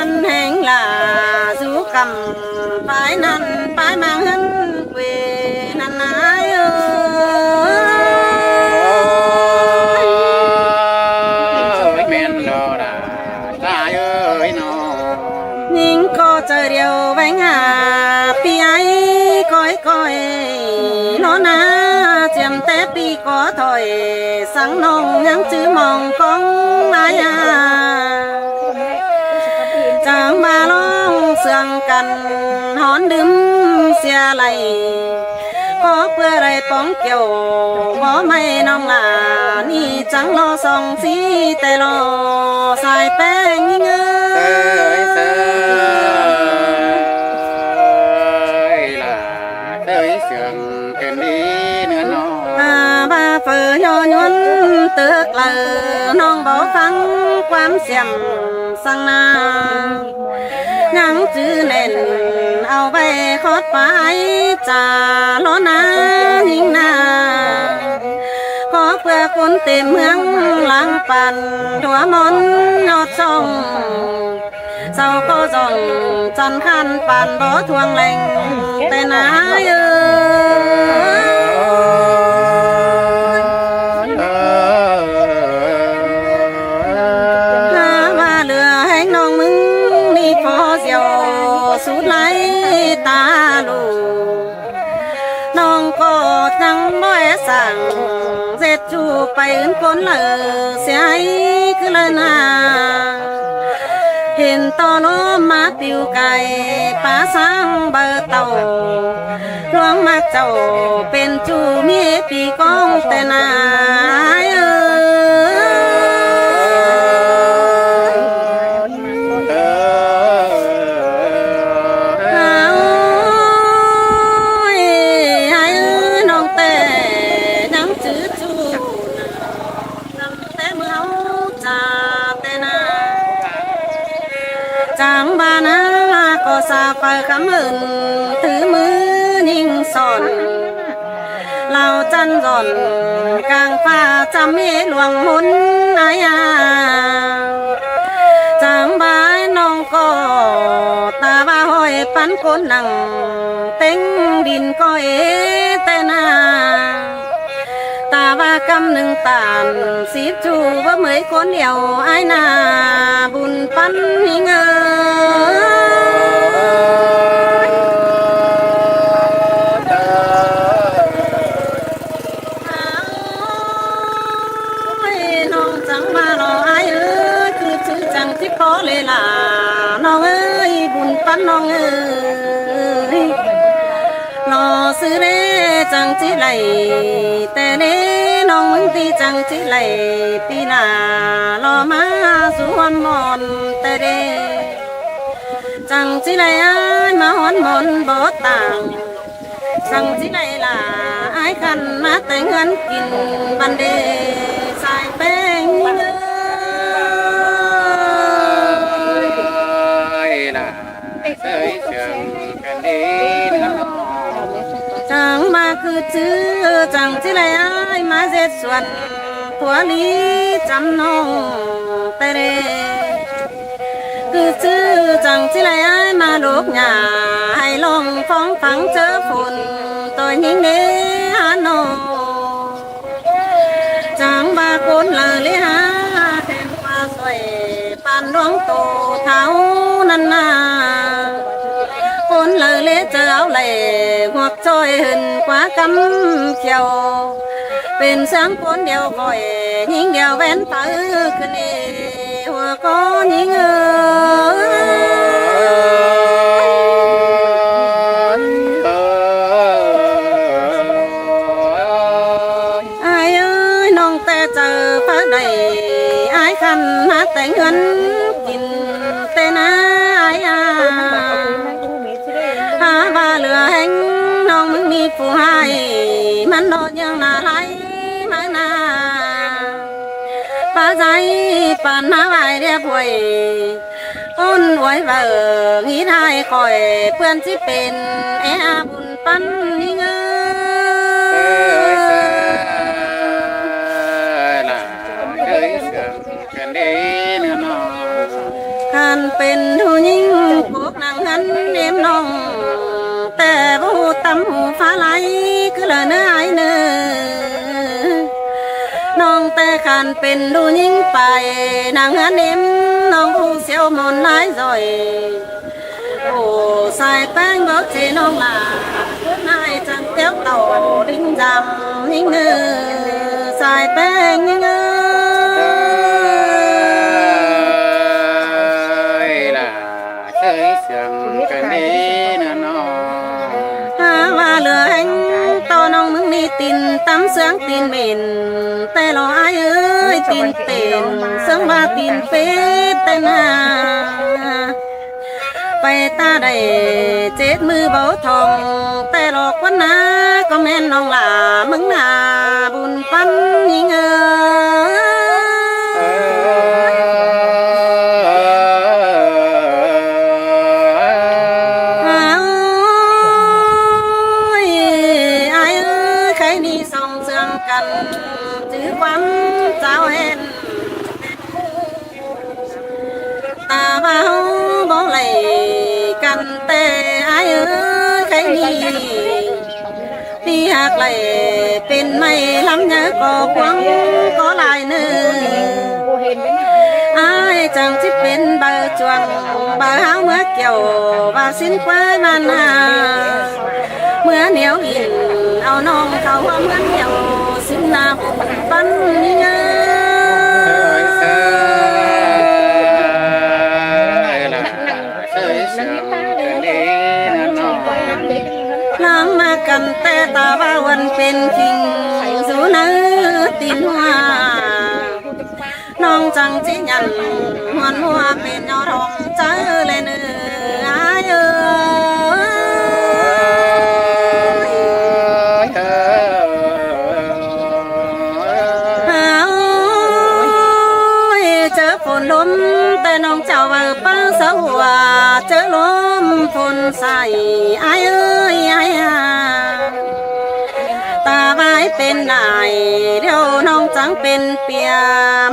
ăn hành là du cầm phải năn phải mang hân quê năn ái ơi men đó là trai ơi nó nhưng có trời điều bánh hà pi ấy coi nó na chém té pi có thổi sáng nông nhắn chữ mong con ai chẳng ba long sương cần hón đứm xe lầy có bữa đây bóng kiều có mây nong là ni chẳng lo song xí tê lo sai bé nghi ngơ là tới sườn kèn đi nữa nó ba phở nho nhuận tước là non bảo phăng quám xem sang na nhắn chữ nền ao bay khót phải trà ló na nhìn na có bữa cuốn tìm hướng lang bàn đóa món nhọt sông sau có dòng chân khăn bàn bó thuang lành tên ái sút lấy ta lù nong có trăng bói sáng dệt chu bay ứng con lờ xe ấy cứ lên hiện to nó má tiêu cài phá sang bờ tàu loang mát chầu bên chu mi pi con tên ai chẳng ba na có xa phải cảm ơn thứ mứ nhìn sòn lao chân giòn càng pha chăm mê luồng muốn ai chẳng ba nong có ta ba hỏi bắn côn nặng tính đình coi tên ta ba căm nâng tàn xíp chu với mấy con đèo ai nà bùn bắn hình non chẳng ba lo ai ơi cứ chữ chẳng thích có lệ là non ơi bùn bắn non ơi lo sư đế chẳng chỉ lầy tê đế nong mừng ti chẳng chỉ lầy pi là lo má du hoan mòn tê đế chẳng chỉ lầy ai mà hoan mòn bỏ tàng chẳng chỉ lầy là ai khăn má tên ngân kín ban đê sai beng là tới sườn kèn đi nữa chẳng mà cứ chữ chẳng chỉ là ai mà dệt xuân thua lý chăm nông tê đê cứ chữ chẳng chỉ là ai mà lúc nhà hay lòng phong phẳng chớ phồn tôi nhìn đế hà nô chẳng ba côn lờ lý hà thêm qua xoay pan đoán tổ tháo năn côn lờ lê chờ áo lệ hoặc trôi hình quá cắm chiều bên sáng côn đeo gọi những đeo ven tới cứ nề hoa có những ai ơi non te chờ phá đầy ai khăn hát tay ngân kín tên ai ba lừa anh non mừng mi phù hai man đo nhưng là hai mà na ba dây pan na vai đẹp quầy ôn quay vợ nghĩ hai khỏi quên chỉ bên buồn pan đi ngơ là tới sườn kèn đi nữa nó ท่านเป็นผู้หญิงพวกนางหันเนมน้องแต่บ่ฮู้ตำหูฟ้าไหลคือละเนื้อไอเนื้อน้องแต่ขันเป็นผู้หญิงไปนางหันเนมน้องผู้เสียวมนต์หลายจ่อยโอ้ใส่แป้งบอกเจน้องลาเพื่อนายจังเตี้ยวเต่าดิ้งจำยิ่งเนื้อใส่แป้งยิ่งเนื้อตีนตำเสืองตีนเหม็นแต่รออายเอ้ยตีนเป็นเสืองมาตีนเป็ดแต่นาไปตาได้เจ็ดมือเบาทองแต่หลอกวันนาก็แม่นน้องหลามึงหนาบุญปันยิงจื้อวันเจ้าเห็นตาเบาบ่ไหลกันแต่อายเอ้ยใครนี่พี่หากไหลเป็นไม่ลำเนื้อก็ควังก็ลายเนื้ออายจังที่เป็นเบอร์จวงเบอร์เฮาเมื่อเกี่ยวเบาสิ้นควายมันเมื่อเหนียวอินเอาน้องเขาว่าเมื่อเหนียวสิ้นนาปันนี่เงลำมากันแต่ตาว่าวันเป็นคิงสูนื้อตินหัวน้องจังจิยันมันหัวเป็นยอดองเจอเลยเนื้อเอ้ฝนลมแต่น้องเจ้าว่าป้าสาวเจอลมฝนใส่ไอ้เอ้ยไอ้ตาไว้เป็นนายเดี๋ยวน้องจังเป็นเปีย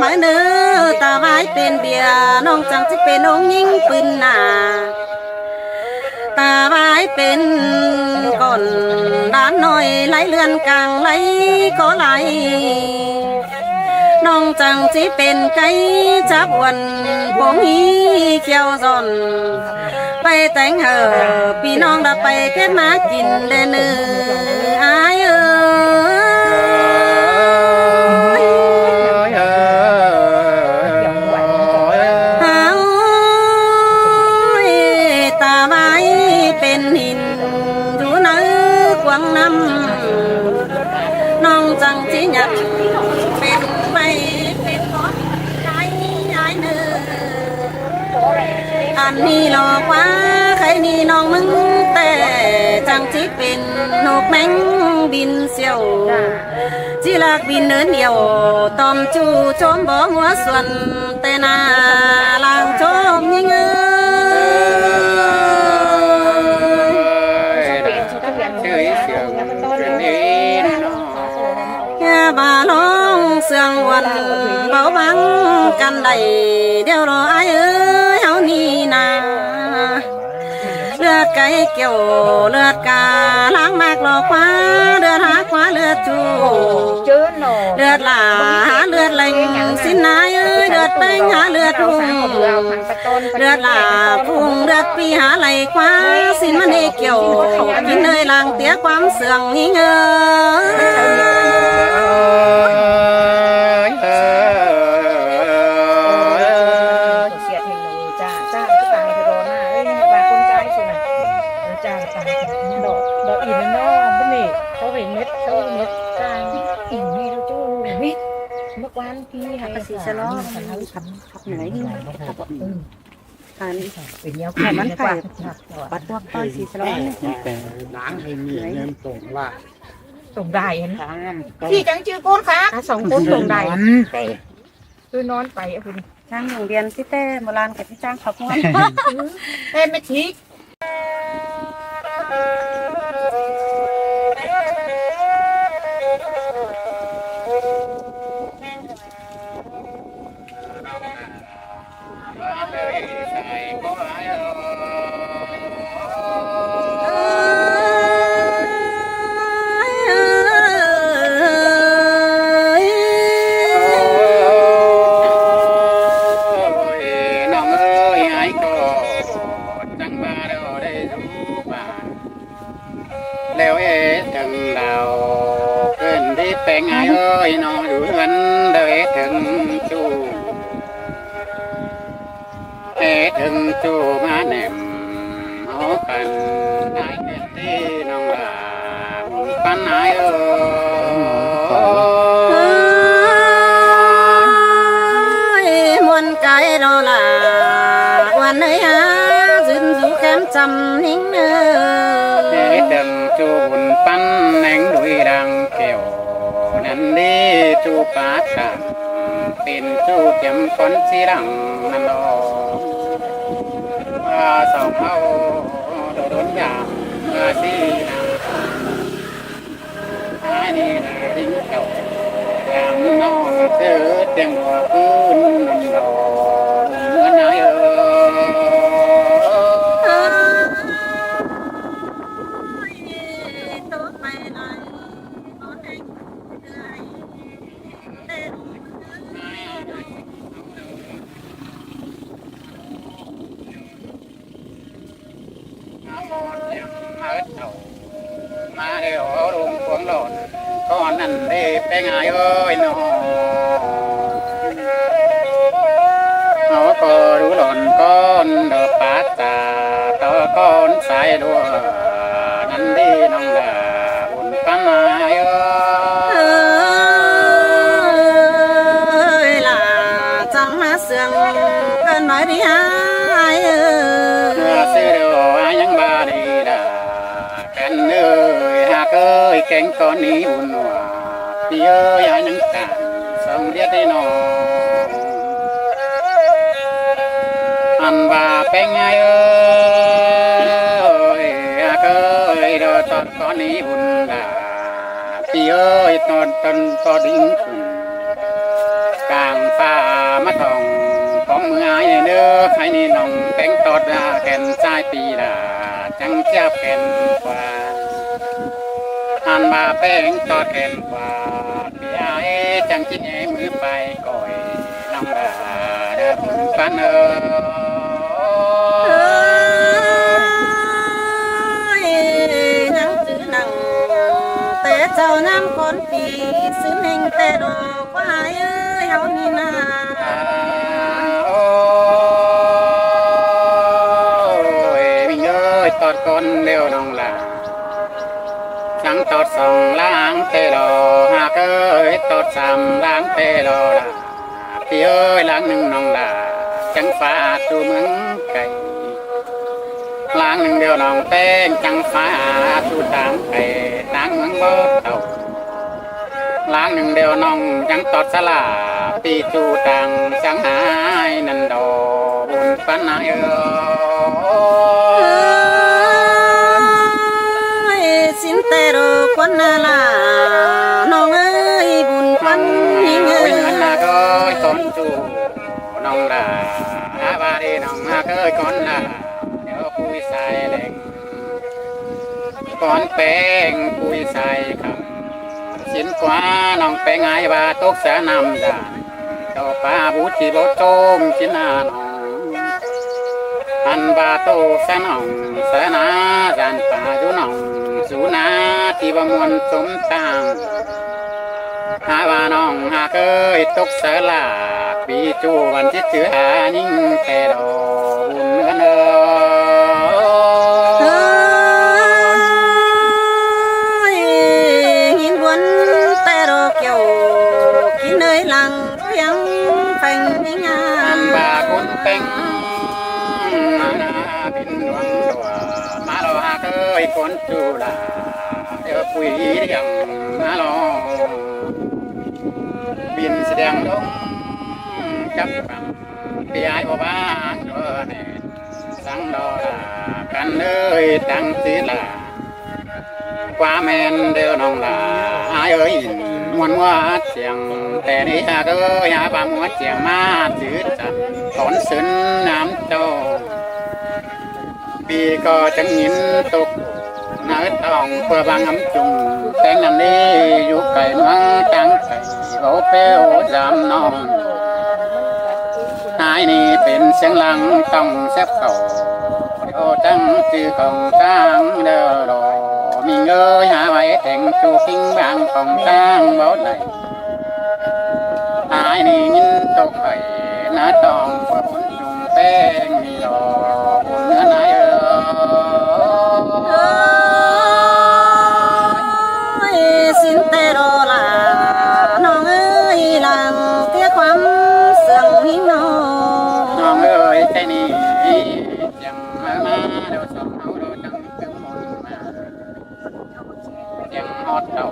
มาเนื้อตาไว้เป็นเบียน้องจังจะเป็นองค์หญิงปืนหนาตาไว้เป็นก่อนด้านน้อยไหลเลือนกลางไหลก็ไหลน้องจังจีเป็นไก่จับวันปงฮีเขียวซอนไปแต่งเหอพี่น้องได้ไปเก็บมากินเดนอายเอ้ยตาไว้เป็นหินอยู่ในกวางน้ำน้องจังจีหยัดเป็นเป็นคนใจยายเนื้ออันนี้หลอกว่าใครนี่น้องมึงแต่จังจิเป็นนกแมงบินเสียวจิลากบินเนินเดียวตอมจูชมบ่หัวส่วนแต่นาลางชมยิ่งบาลองเสียงวันเบาบังกันได้เดี๋ยวรอไอ้เอ้ยเฮานี่นาเลือดไก่เกี่ยวเลือดกาล้างมากหลอกคว้าเลือดหาคว้าเลือดจูเลือดหลาหาเลือดแหล่งสินนายเอ้ยเลือดแป้งหาเลือดพุ่งเลือดหลาพุ่งเลือดปีหาไหลคว้าสินมันเอเกี่ยวกินเนยล้างเตี้ยความเสื่องยิ่งพี่หาภาษีชะลอขับไหนขับทานเป็นเงี้ยแค่มันไข่ปัดพวกต้อยสีชะลอแต่ล้างให้มีเงินส่งว่าส่งได้เห็นพี่จังชื่อโก้นค่ะสองคนส่งได้คือนอนไปคุณช่างโรงเรียนที่เต้โบราณกับที่จ้างขับม้วนเต้ไม่ทิ้งเลย có ai ơi น้องเอ้ยไอ้ก็จังมาเราได้รู้ว่าแล้วถึงเราเกินที่แปลงไอ้เอ้ยน้องดูวันเดินถึงจูถึงจูมาแหนมเอากันได้เกินที่น้องลาปันไอ้เอ้ยมวนใจเราลาวันไหนยืนอยู่แคมจำนิ่งเนื้อถึงจูบุญปันแหน่งดุยดังเกี่ยวนั่นดีจูปากันเป็นจูเทียมคนสีดังนั่นดอกสองเอาโดนยามสีนาอันนี้นะดิ้งเก่ายามน้องเจอเตียงหัวพื้นนั่นดอกเหมือนนายมาเดี๋ยวรุงขวงหลอดก่อนนั่นได้ไปไงเอ้ยน้องเขาก็รู้หล่นก้อนดอกปาตาต่อก้อนสายดัวนั่นดีน้องดาบุญปันไงเอ้ยล่ะจังมาเสืองกันหน่อยดิฮะเอ้ยเสือเดียวยังบาดีดากันเอ้ยหากเอ้ยแกงก้อนนี้บุญว่าพี่เอ้ยให้นังตาส่งเดียดให้น้องอันว่าเป็นไงเอ้ยหากเอ้ยดอตอนก้อนนี้บุญดาพี่เอ้ยตอนต่อดิ้งคุณกลางฟ้ามาทองของมือไอ้เนื้อใครนี่น้องแกงตอดแก่นใจปีดาจังเทียบแก่นกว่าอันมาแป้งตอดแก่นกว่าพี่ไอ้จังจิ้นมือไปก่อยน้องดาเดินปันนั่งจื้อนั่งแต่เจ้าน้ำคนปีซื้อเฮงแต่ดอกว่าเอ้ยเฮานี่นาตอดก้นเดียวน้องลาจังตอดสองล้างเตลอหากเอ้ยตอดสามล้างเตลอละพี่เอ้ยล้างหนึ่งน้องลาจังฟ้าตูเมืองไก่ล้างหนึ่งเดียวน้องแป้งจังฟ้าตูตามไก่นางเมืองบ่เต่าล้างหนึ่งเดียวน้องจังตอดสลาปีจูตังจังหายนันดอบุญปันนายสินเตโรควันนาลาน้องเอ้ยบุญปันยิ่งเอ้ยนาก็ต้นจูน้องลาอาบาดีน้องมาเคยก่อนลาเดี๋ยวปุยใส่เหล็กก่อนแป้งปุยใส่คำสินกว่าน้องแป้งไอ้บาตกเสนำดานเจ้าป้าบุตรีบโจมสินาน้องอันบาโตเสนองเสนาจันป่าจุน้องสุนาที่บมวลสมตามหาว่าน้องหาเคยตกเสลาปีจูวันที่เจือหายิ่งแต่ดอกบุญเนื้อเนื้อหินวนแต่ดอกเกี่ยวกินเนยหลังยังแป่งงานบาคนแป่งบินดวงดัวมาเราหาเคยคนจูลาเดี๋ยวปุยยังมาลองบินแสดงลงจับปังพี่ไอ้บ่บ้านเด้อเนี่ยสังดอลากันเลยตั้งสีลากว่าแม่นเด้อน้องลาไอ้เอ้ยมวนว่าเสียงแต่นี่หากเอ้ยหาบามัวเสียงมาจืดจัดถอนซึนน้ำโต ปีก็จังหินตกเนื้อทองเพื่อบางน้ำจุ่มแต่งนั้นนี้อยู่ไก่เมืองจังไก่โอเปโอจำนองนายนี่เป็นเสียงหลังต้องแซบเข่าโอจังจือของจ้างเด้อรอมีเงยหาไว้แต่งจูกิ้งบางของจ้างบ่ได้นายนี่ยินตกไข่หน้าตองเพื่อผลจุ่มแป้งมีรอบุญเนื้อนายสินเตโรลาน้องเอ้ยหลังเตี้ยความเสื่องหิ้งน้อง น้องเอ้ยใจนี่จังมาเดี๋ยวสองเฮาเดี๋ยวจังถึงมนมาจังฮอดเต่า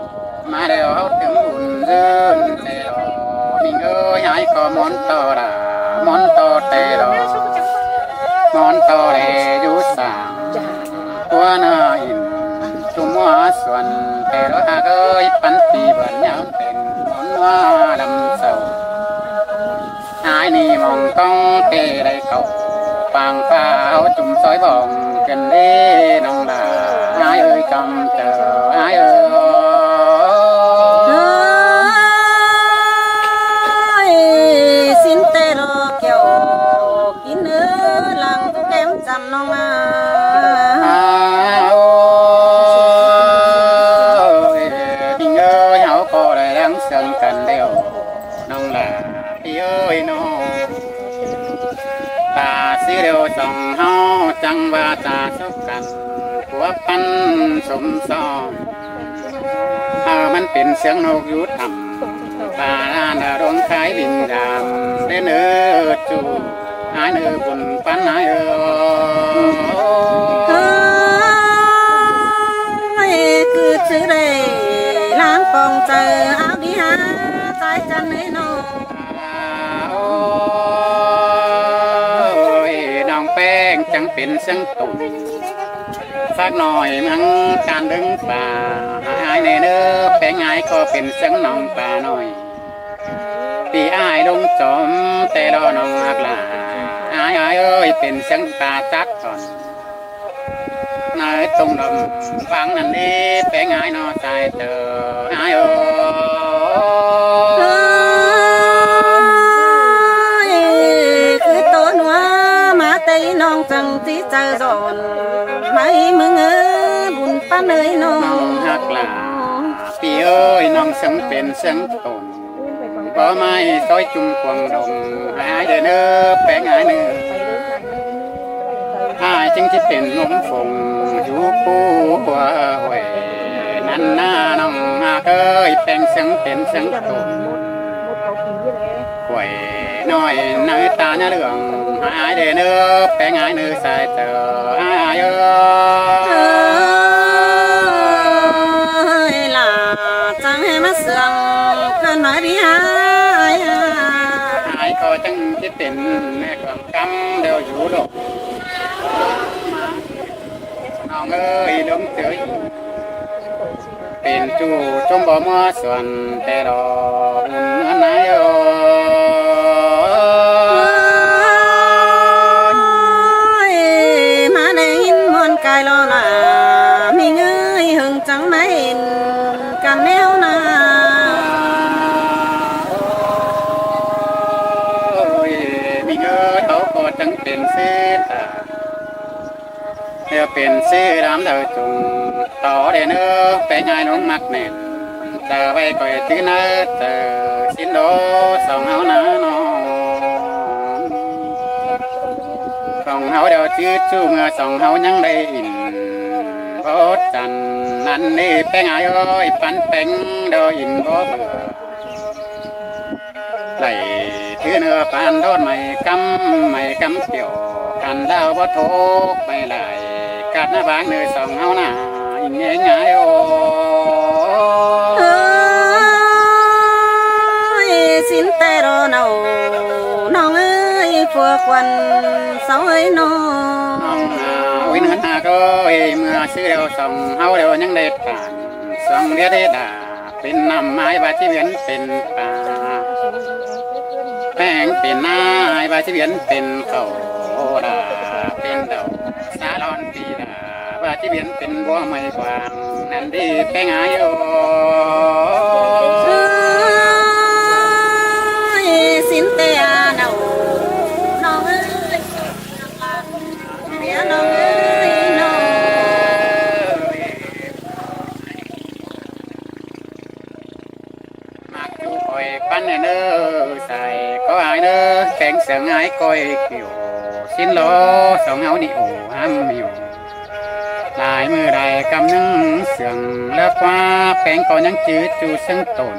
มาเดี๋ยวเฮาถึงบุญเดินเตรอมิงเอ้ยหายก็มอนต่อละมอนต่อเตรอมอนต่อเลยอยู่สางตัวนาอินจุมัวส่วนเตรอหากเอ้ยปันตีบันยามเป็นมอนว่าลำเศร้าหายนี่มองต้องเตได้เก่าปางฟ้าเอาจุ่มซอยบ่องกันเล่น้องลาหายเอ้ยกำเจอหายเอ้ย สินเตโรเกี่ยวกินเนื้อหลังทุกแก้มจำน้องมา ดิงเอ้ยเฮาก็ได้รังเสียงกันเดียวน้องลาพี่เอ้ยน้องตาสิเดียวส่องเฮาจังว่าตาสุกกันผัวพันสมซองมันเป็นเสียงนกยูทำตาหน้าดวงขายวิ่งดามเด้เนื้อจูหายเนื้อบุญปันหายคือชื่อเร่ล้างปองเจอเอาดีหาใจจันให้น้อง น้องแป้งจังเป็นเสียงตุ่นสักหน่อยมังการดึงป่าหายในเนื้อแป้งหายก็เป็นเสียงน้องป่าหน่อยตีอายลงจอมแต่รอน้องอักลาอายเอ้ยเป็นเสียงป่าจัดก่อนนายตรงดำฟังนั่นนี่แป้งหายนอใจเจออายคือตัวหนัวมาเตยน้องจังที่ใจร้อนไม่มึงบุญป้าเนยน้อ น้อง งหักลาพี่เอ้ยน้องสังเป็นเสียงตุ่นบ่ไม่ซอยจุ่มควงดงหายเด้อเนื้อแป้งหายเนื้อหายจึงที่เป็นลมฝงอยู่คู่หัวหวยนั่นหน้าน้องหักเอ้ยแป้งเสียงเป็นเสียงตุ่นหวยน้อยเนื้อตาเนื้อเหลืองหายเด้อเนื้อแป้งหายเนื้อใส่เจอหายเอ้ยล่ะจังให้มาเสื่องเกินหน่อยดิฮะหายก็จังที่เป็นแม่ความกำเดียวอยู่ดอกน้องเอ้ยลงเจอเป็นจู่จมบ่มัวส่วนแต่รอเนื้อนายมาได้ยินมวนกายรอล่ะมีเงยหึงจังไม่เห็นกันแนวนามีเงยเขาก็จังเป็นเสื้อตาเดี๋ยวเป็นเสื้อดำเดือจุงต่อเดี๋ยวเนื้อไปง่ายน้องมักแน่นเจอไปก่อยตื้อเนื้อเจอสินโดสองเอาหน้าน้องสองเฮาเดี๋ยวจื้อจูเมื่อสองเฮายังได้อินโคตรจันนั่นนี่แป้งอ้อยปันแป้งเดี๋ยวอินบ่เบื่อไหลถือเนื้อปานโดนไม่กำเกี่ยวกันเล่าบ่โทกไม่ไหลกัดหน้าบางเนื้อสองเฮาหน้าอินง่ายโอ้สินแต่รอเนาน้องเอ้ยฝัวควันเสาเอ้ยน้องโอ้ยเนื้อหน้าก็เมื่อซื้อเดียวสองเฮาเดียวยังได้ผ่านสองเดียวได้ด่าเป็นน้ำไม้บาที่เวียนเป็นป่าแป้งเป็นนายบาที่เวียนเป็นเขาดาเป็นเดาสาลอน ชีวิตเป็นบัวไม่กว้างนั่นดีแป้งอายุ สินเตียน้องน้องเอ้ยเมียน้องเอ้ยน้อง มากจูคอยปั้นเนอใส่ก็อายเนอแข็งเสียงอายคอยเกี่ยวสิ้นโลสองเอานี่โอ้ห้ามมิวลายมือใดกำนึงเสียงเลิกว่าแป้งก็ยังจืดจูซึ่งตน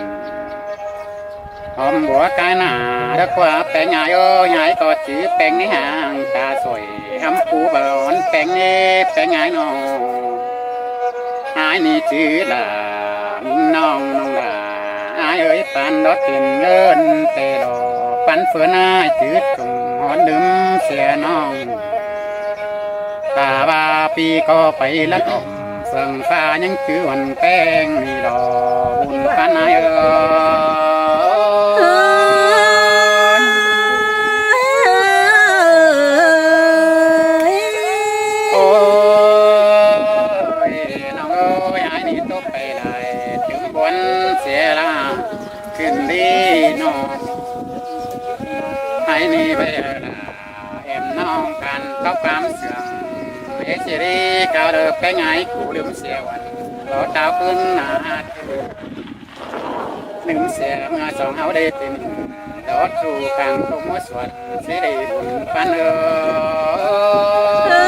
หอมบัวกายหนาเลิกว่าแป้งอายโอ้ยายก็จืดแป้งในห่างตาสวยทำปูบอนแป้งนี้แป้งอายน้องอายนี่จืดละน้องน้องละอายเอ้ยปันดอดถึงเงินเตลอปันเฟื่อนอายจืดจุงหอนดื่มเสียน้องตาบาปีก็ไปละอมเสื่องฟ้ายังจืดวันแป้งนี่ดอบุญปันอายเอ้ยโอ้ยน้องเอ้ยอายนี่ตกไปได้ถึงบนเสียละขึ้นดีน้องไอ้นี่ไปละเอ็มน้องกันเข้าความเสื่อมเอสิรีกาวเดินไปไงกูลืมเสียวันรอดาวขึ้นหนาลืมเสียเมื่อสองเอาได้เป็นรอดสู่กลางทุกมัวสวดสิริบุญปันเออ